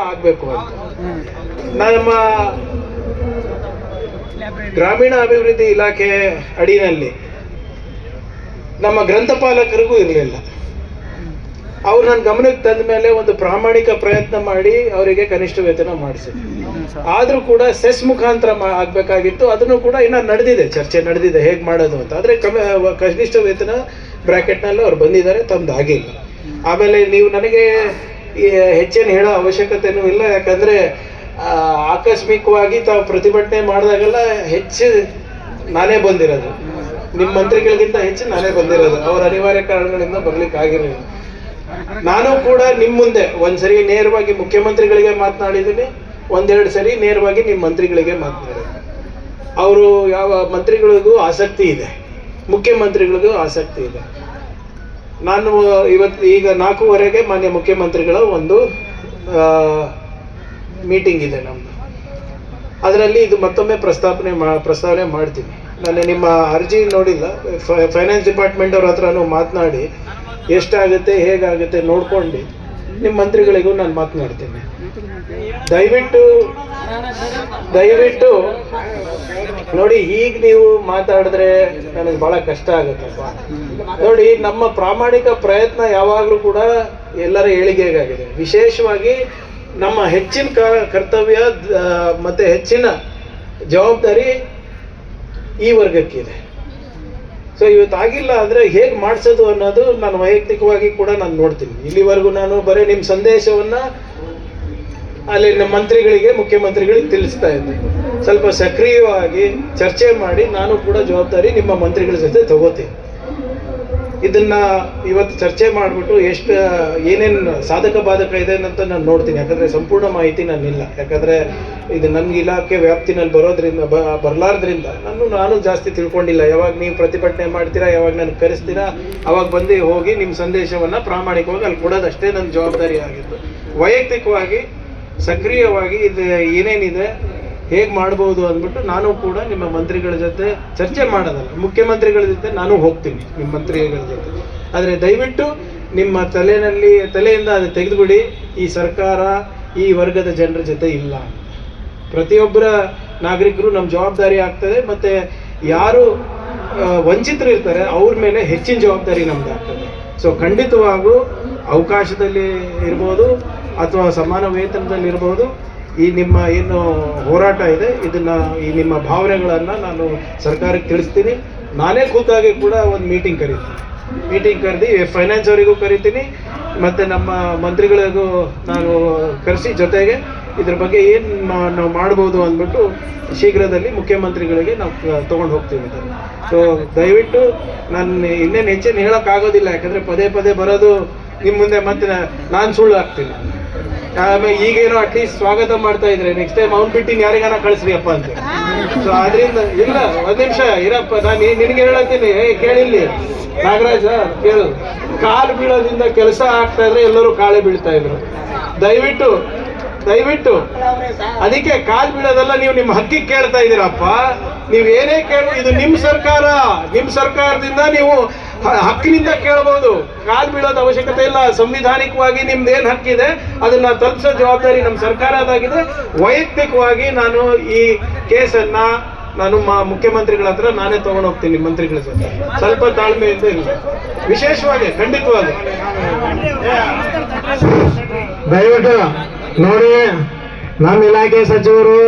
ಆಗ್ಬೇಕು ಅಂತ ನಮ್ಮ ಗ್ರಾಮೀಣ ಅಭಿವೃದ್ಧಿ ಇಲಾಖೆ ಅಡಿನಲ್ಲಿ ನಮ್ಮ ಗ್ರಂಥಪಾಲಕರಿಗೂ ಇರಲಿಲ್ಲ. ಅವ್ರು ನನ್ನ ಗಮನಕ್ಕೆ ತಂದ ಮೇಲೆ ಒಂದು ಪ್ರಾಮಾಣಿಕ ಪ್ರಯತ್ನ ಮಾಡಿ ಅವರಿಗೆ ಕನಿಷ್ಠ ವೇತನ ಮಾಡಿಸಿ. ಆದರೂ ಕೂಡ ಸೆಸ್ ಮುಖಾಂತರ ಆಗಬೇಕಾಗಿತ್ತು. ಅದನ್ನು ಕೂಡ ಇನ್ನು ನಡೆದಿದೆ, ಚರ್ಚೆ ನಡೆದಿದೆ ಹೇಗೆ ಮಾಡೋದು ಅಂತ. ಆದರೆ ಕನಿಷ್ಠ ವೇತನ ಬ್ರ್ಯಾಕೆಟ್ನಲ್ಲಿ ಅವ್ರು ಬಂದಿದ್ದಾರೆ, ತಮ್ಮದು ಆಗಿಲ್ಲ. ಆಮೇಲೆ ನೀವು ನನಗೆ ಹೆಚ್ಚೇನು ಹೇಳೋ ಅವಶ್ಯಕತೆನೂ ಇಲ್ಲ, ಯಾಕಂದರೆ ಆಕಸ್ಮಿಕವಾಗಿ ತಾವು ಪ್ರತಿಭಟನೆ ಮಾಡಿದಾಗೆಲ್ಲ ಹೆಚ್ಚು ನಾನೇ ಬಂದಿರೋದು, ನಿಮ್ಮ ಮಂತ್ರಿಗಳಿಗಿಂತ ಹೆಚ್ಚು ನಾನೇ ಬಂದಿರೋದು. ಅವ್ರ ಅನಿವಾರ್ಯ ಕಾರಣಗಳಿಂದ ಬರ್ಲಿಕ್ಕೆ ಆಗಿರಲಿಲ್ಲ. ನಾನು ಕೂಡ ನಿಮ್ಮ ಮುಂದೆ ಒಂದ್ಸರಿ ನೇರವಾಗಿ ಮುಖ್ಯಮಂತ್ರಿಗಳಿಗೆ ಮಾತನಾಡಿದ್ದೀನಿ, ಒಂದೆರಡು ಸರಿ ನೇರವಾಗಿ ನಿಮ್ಮ ಮಂತ್ರಿಗಳಿಗೆ ಮಾತನಾಡಿದ್ದೀನಿ. ಅವರು ಯಾವ ಮಂತ್ರಿಗಳಿಗೂ ಆಸಕ್ತಿ ಇದೆ, ಮುಖ್ಯಮಂತ್ರಿಗಳಿಗೂ ಆಸಕ್ತಿ ಇದೆ. ನಾನು ಈಗ 4:15 ಮಾನ್ಯ ಮುಖ್ಯಮಂತ್ರಿಗಳ ಒಂದು ಮೀಟಿಂಗ್ ಇದೆ ನಮ್ಮದು. ಅದರಲ್ಲಿ ಇದು ಮತ್ತೊಮ್ಮೆ ಪ್ರಸ್ತಾವನೆ ಮಾಡ್ತೀನಿ. ನಾನು ನಿಮ್ಮ ಅರ್ಜಿ ನೋಡಿಲ್ಲ, ಫೈನಾನ್ಸ್ ಡಿಪಾರ್ಟ್ಮೆಂಟ್ ಅವ್ರ ಹತ್ರನೂ ಮಾತನಾಡಿ ಎಷ್ಟಾಗುತ್ತೆ ಹೇಗಾಗುತ್ತೆ ನೋಡ್ಕೊಂಡು ನಿಮ್ಮ ಮಂತ್ರಿಗಳಿಗೂ ನಾನು ಮಾತನಾಡ್ತೀನಿ. ದಯವಿಟ್ಟು ನೋಡಿ, ಈಗ ನೀವು ಮಾತಾಡಿದ್ರೆ ನನಗೆ ಬಹಳ ಕಷ್ಟ ಆಗುತ್ತಪ್ಪ. ನೋಡಿ, ನಮ್ಮ ಪ್ರಾಮಾಣಿಕ ಪ್ರಯತ್ನ ಯಾವಾಗಲೂ ಕೂಡ ಎಲ್ಲರ ಏಳಿಗೆಗಾಗಿದೆ. ವಿಶೇಷವಾಗಿ ನಮ್ಮ ಹೆಚ್ಚಿನ ಕರ್ತವ್ಯ ಮತ್ತೆ ಹೆಚ್ಚಿನ ಜವಾಬ್ದಾರಿ ಈ ವರ್ಗಕ್ಕಿದೆ. ಸೊ ಇವತ್ತಾಗಿಲ್ಲ ಅಂದರೆ ಹೇಗೆ ಮಾಡಿಸೋದು ಅನ್ನೋದು ನಾನು ವೈಯಕ್ತಿಕವಾಗಿ ಕೂಡ ನಾನು ನೋಡ್ತೀನಿ. ಇಲ್ಲಿವರೆಗೂ ನಾನು ಬರೀ ನಿಮ್ಮ ಸಂದೇಶವನ್ನು ಅಲ್ಲಿ ನಮ್ಮ ಮಂತ್ರಿಗಳಿಗೆ, ಮುಖ್ಯಮಂತ್ರಿಗಳಿಗೆ ತಿಳಿಸ್ತಾ ಇದ್ದೆ. ಸ್ವಲ್ಪ ಸಕ್ರಿಯವಾಗಿ ಚರ್ಚೆ ಮಾಡಿ ನಾನು ಕೂಡ ಜವಾಬ್ದಾರಿ ನಿಮ್ಮ ಮಂತ್ರಿಗಳ ಜೊತೆ ತಗೋತೀನಿ. ಇದನ್ನ ಇವತ್ತು ಚರ್ಚೆ ಮಾಡಿಬಿಟ್ಟು ಏನೇನು ಸಾಧಕ ಬಾಧಕ ಇದೆ ಅಂತ ನಾನು ನೋಡ್ತೀನಿ. ಯಾಕಂದರೆ ಸಂಪೂರ್ಣ ಮಾಹಿತಿ ನಾನಿಲ್ಲ, ಯಾಕಂದರೆ ಇದು ನನ್ನ ಇಲಾಖೆ ವ್ಯಾಪ್ತಿನಲ್ಲಿ ಬರಲಾರ್ದ್ರಿಂದ ನಾನು ಜಾಸ್ತಿ ತಿಳ್ಕೊಂಡಿಲ್ಲ. ಯಾವಾಗ ನೀವು ಪ್ರತಿಭಟನೆ ಮಾಡ್ತೀರಾ, ಯಾವಾಗ ನನಗೆ ಕರೆಸ್ತೀರಾ, ಅವಾಗ ಬಂದು ಹೋಗಿ ನಿಮ್ಮ ಸಂದೇಶವನ್ನು ಪ್ರಾಮಾಣಿಕವಾಗಿ ಅಲ್ಲಿ ಕೊಡೋದಷ್ಟೇ ನನ್ನ ಜವಾಬ್ದಾರಿ ಆಗಿತ್ತು. ವೈಯಕ್ತಿಕವಾಗಿ ಸಕ್ರಿಯವಾಗಿ ಇದು ಏನೇನಿದೆ ಹೇಗೆ ಮಾಡ್ಬೋದು ಅಂದ್ಬಿಟ್ಟು ನಾನು ಕೂಡ ನಿಮ್ಮ ಮಂತ್ರಿಗಳ ಜೊತೆ ಚರ್ಚೆ ಮಾಡೋದಲ್ಲ, ಮುಖ್ಯಮಂತ್ರಿಗಳ ಜೊತೆ ನಾನು ಹೋಗ್ತೀನಿ ನಿಮ್ಮ ಮಂತ್ರಿಗಳ ಜೊತೆ. ಆದರೆ ದಯವಿಟ್ಟು ನಿಮ್ಮ ತಲೆಯಿಂದ ಅದು ತೆಗೆದುಬಿಡಿ, ಈ ಸರ್ಕಾರ ಈ ವರ್ಗದ ಜನರ ಜೊತೆ ಇಲ್ಲ. ಪ್ರತಿಯೊಬ್ಬರ ನಾಗರಿಕರು ನಮ್ಮ ಜವಾಬ್ದಾರಿ ಆಗ್ತದೆ. ಮತ್ತು ಯಾರು ವಂಚಿತರು ಇರ್ತಾರೆ ಅವ್ರ ಮೇಲೆ ಹೆಚ್ಚಿನ ಜವಾಬ್ದಾರಿ ನಮ್ದು ಆಗ್ತದೆ. ಸೊ ಖಂಡಿತವಾಗೂ ಅವಕಾಶದಲ್ಲಿ ಇರ್ಬೋದು ಅಥವಾ ಸಮಾನ ವೇತನದಲ್ಲಿ ಇರ್ಬೋದು, ಈ ನಿಮ್ಮ ಏನು ಹೋರಾಟ ಇದೆ ಇದನ್ನು, ಈ ನಿಮ್ಮ ಭಾವನೆಗಳನ್ನು ನಾನು ಸರ್ಕಾರಕ್ಕೆ ತಿಳಿಸ್ತೀನಿ. ನಾನೇ ಖುದ್ದಾಗಿ ಕೂಡ ಒಂದು ಮೀಟಿಂಗ್ ಕರೆದು ಫೈನಾನ್ಸ್ ಅವರಿಗೂ ಕರಿತೀನಿ, ಮತ್ತು ನಮ್ಮ ಮಂತ್ರಿಗಳಿಗೂ ನಾನು ಕರೆಸಿ ಜೊತೆಗೆ ಇದ್ರ ಬಗ್ಗೆ ಏನು ನಾವು ಮಾಡ್ಬೋದು ಅಂದ್ಬಿಟ್ಟು ಶೀಘ್ರದಲ್ಲಿ ಮುಖ್ಯಮಂತ್ರಿಗಳಿಗೆ ನಾವು ತೊಗೊಂಡು ಹೋಗ್ತೀವಿ. ಸೊ ದಯವಿಟ್ಟು ನಾನು ಇನ್ನೇನು ಹೆಚ್ಚೇನು ಹೇಳೋಕ್ಕಾಗೋದಿಲ್ಲ, ಯಾಕಂದರೆ ಪದೇ ಬರೋದು ನಿಮ್ಮ ಮುಂದೆ ಮತ್ತೆ ನಾನು ಸುಳ್ಳು ಆಗ್ತೀನಿ. ಆಮೇಲೆ ಈಗೇನೋ ಅಟ್ಲೀಸ್ಟ್ ಸ್ವಾಗತ ಮಾಡ್ತಾ ಇದ್ರೆ ನೆಕ್ಸ್ಟ್ ಟೈಮ್ ಅವ್ನು ಬಿಟ್ಟು ಯಾರಿಗಾನ ಕಳಿಸ್ರಿ ಅಪ್ಪ ಅಂತ. ಸೊ ಅದರಿಂದ ಇಲ್ಲ, ಒಂದು ನಿಮಿಷ ಇರಪ್ಪ, ನಾನು ನಿನಗೆ ಹೇಳತ್ತೀನಿ, ಕೇಳಿಲ್ಲಿ ನಾಗರಾಜ ಕೇಳು. ಕಾಲು ಬೀಳೋದ್ರಿಂದ ಕೆಲಸ ಆಗ್ತಾ ಇದ್ರೆ ಎಲ್ಲರೂ ಕಾಳೆ ಬೀಳ್ತಾ ಇದ್ರು. ದಯವಿಟ್ಟು ಅದಕ್ಕೆ ಕಾಲು ಬೀಳೋದಲ್ಲ, ನೀವು ನಿಮ್ಮ ಹಕ್ಕಿಗೆ ಕೇಳ್ತಾ ಇದ್ದೀರಪ್ಪ. ನೀವು ಏನೇ ಕೇಳು, ಇದು ನಿಮ್ಮ ಸರ್ಕಾರದಿಂದ ನೀವು ಹಕ್ಕಿನಿಂದ ಕೇಳಬಹುದು. ಕಾಲು ಬೀಳೋದು ಅವಶ್ಯಕತೆ ಇಲ್ಲ. ಸಂವಿಧಾನಿಕವಾಗಿ ನಿಮ್ದೇನು ಹಕ್ಕಿದೆ ಅದನ್ನ ತಲುಪಿಸೋ ಜವಾಬ್ದಾರಿ ನಮ್ಮ ಸರ್ಕಾರದಾಗಿದೆ. ವೈಯಕ್ತಿಕವಾಗಿ ನಾನು ಈ ಕೇಸನ್ನ ನಾನು ಮುಖ್ಯಮಂತ್ರಿಗಳ ಹತ್ರ ನಾನೇ ತಗೊಂಡು ಹೋಗ್ತೀನಿ ಮಂತ್ರಿಗಳ ಜೊತೆ. ಸ್ವಲ್ಪ ತಾಳ್ಮೆಯಿಂದ ಇಲ್ಲ, ವಿಶೇಷವಾಗಿ ಖಂಡಿತವಾಗಿ ದಯವಿಟ್ಟು ನೋಡಿ, ನಮ್ಮ ಇಲಾಖೆ ಸಚಿವರು